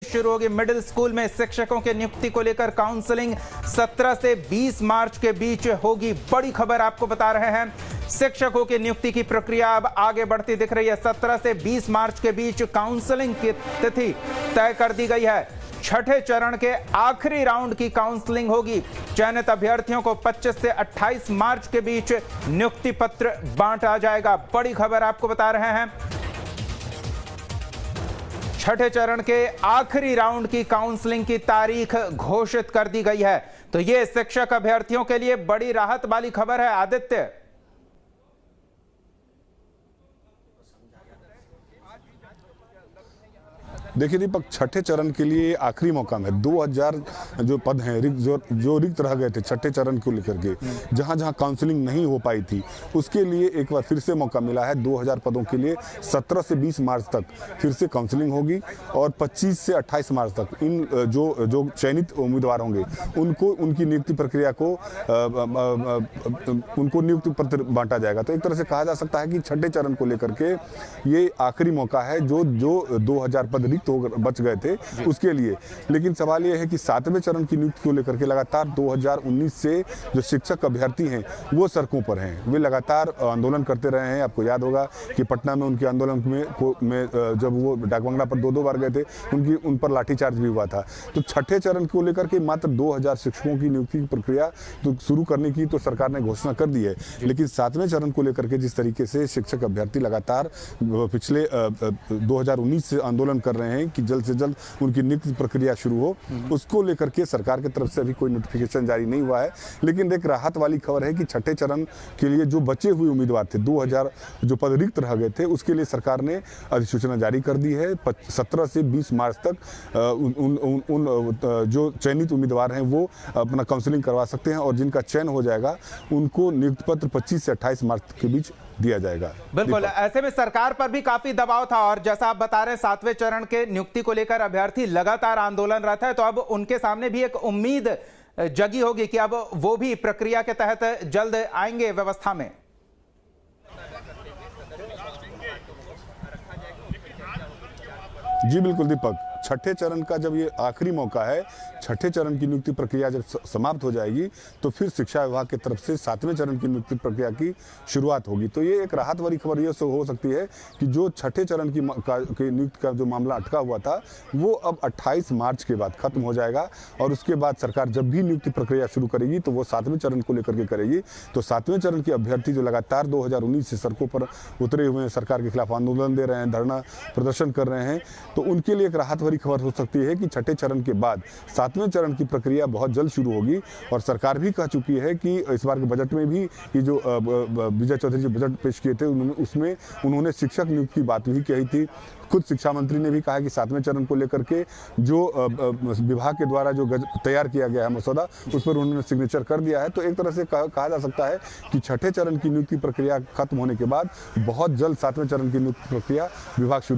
शुरू होगी। Middle school में शिक्षकों के नियुक्ति को लेकर काउंसलिंग 17 से 20 मार्च के बीच होगी। बड़ी खबर आपको बता रहे हैं, शिक्षकों की नियुक्ति की प्रक्रिया अब आगे बढ़ती दिख रही है। 17 से 20 मार्च के बीच काउंसलिंग की तिथि तय कर दी गई है। छठे चरण के आखिरी राउंड की काउंसलिंग होगी। चयनित अभ्यर्थियों को 25 से 28 मार्च के बीच नियुक्ति पत्र बांटा जाएगा। बड़ी खबर आपको बता रहे हैं, छठे चरण के आखिरी राउंड की काउंसलिंग की तारीख घोषित कर दी गई है। तो यह शिक्षक अभ्यर्थियों के लिए बड़ी राहत वाली खबर है। आदित्य, देखिए दीपक, छठे चरण के लिए आखिरी मौका है। 2000 जो पद हैं जो रिक्त रह गए थे छठे चरण को लेकर के, जहां जहां काउंसलिंग नहीं हो पाई थी, उसके लिए एक बार फिर से मौका मिला है। 2000 पदों के लिए 17 से 20 मार्च तक फिर से काउंसलिंग होगी और 25 से 28 मार्च तक इन जो चयनित उम्मीदवार होंगे उनको उनकी नियुक्ति प्रक्रिया को उनको नियुक्ति पत्र बांटा जाएगा। तो एक तरह से कहा जा सकता है कि छठे चरण को लेकर के ये आखिरी मौका है जो 2000 पद रिक्त बच गए थे उसके लिए। लेकिन सवाल यह है कि 7वें चरण की नियुक्ति को लेकर के लगातार 2019 से जो शिक्षक अभ्यर्थी हैं वो सड़कों पर हैं, वे लगातार आंदोलन करते रहे हैं। आपको याद होगा कि पटना में उनके आंदोलन में जब वो डाकबंगला पर 2-2 बार गए थे, उन पर लाठीचार्ज भी हुआ था। तो छठे चरण को लेकर के मात्र 2000 शिक्षकों की नियुक्ति की प्रक्रिया तो शुरू करने की तो सरकार ने घोषणा कर दी है। लेकिन 7वें चरण को लेकर के जिस तरीके से शिक्षक अभ्यर्थी लगातार पिछले 2019 से आंदोलन कर रहे हैं कि जल्द से जल्द उनकी नियुक्ति प्रक्रिया शुरू हो, उसको लेकर के सरकार की तरफ से अभी कोई नोटिफिकेशन जारी नहीं हुआ है। लेकिन एक राहत वाली खबर है कि छठे चरण के लिए जो बचे हुए उम्मीदवार थे, 2000 जो पद रिक्त रह गए थे, उसके लिए सरकार ने अधिसूचना जारी कर दी है। 17 से 20 मार्च तक उन जो चयनित उम्मीदवार हैं वो अपना काउंसलिंग करवा सकते हैं और जिनका चयन हो जाएगा उनको नियुक्ति पत्र 25 से 28 मार्च के बीच दिया जाएगा। बिल्कुल, ऐसे में सरकार पर भी काफी दबाव था और जैसा आप बता रहे हैं 7वें चरण के नियुक्ति को लेकर अभ्यर्थी लगातार आंदोलनरत है, तो अब उनके सामने भी एक उम्मीद जगी होगी कि अब वो भी प्रक्रिया के तहत जल्द आएंगे व्यवस्था में। जी बिल्कुल दीपक, छठे चरण का जब ये आखिरी मौका है, छठे चरण की नियुक्ति प्रक्रिया जब समाप्त हो जाएगी तो फिर शिक्षा विभाग की तरफ से 7वें चरण की नियुक्ति प्रक्रिया की शुरुआत होगी। तो ये एक राहत वाली खबर ये हो सकती है कि जो छठे चरण की नियुक्ति का जो मामला अटका हुआ था वो अब 28 मार्च के बाद खत्म हो जाएगा और उसके बाद सरकार जब भी नियुक्ति प्रक्रिया शुरू करेगी तो वो 7वें चरण को लेकर के करेगी। तो 7वें चरण के अभ्यर्थी जो लगातार 2019 से सड़कों पर उतरे हुए हैं, सरकार के खिलाफ आंदोलन दे रहे हैं, धरना प्रदर्शन कर रहे हैं, तो उनके लिए एक राहत भरी खबर हो सकती है कि छठे चरण के बाद 7वें चरण की प्रक्रिया बहुत जल्द शुरू होगी। और सरकार भी कह चुकी है कि इस बार के बजट में भी ये जो विजय चौधरी जो बजट पेश किए थे उसमें उन्होंने शिक्षक नियुक्ति की बात भी कही थी। खुद शिक्षा मंत्री ने भी कहा कि 7वें चरण को लेकर के जो विभाग के द्वारा जो तैयार किया गया है मसौदा, उस पर उन्होंने सिग्नेचर कर दिया है। तो एक तरह से कहा जा सकता है कि छठे चरण की नियुक्ति प्रक्रिया खत्म होने के बाद बहुत जल्द 7वें चरण की नियुक्ति प्रक्रिया विभाग शुरू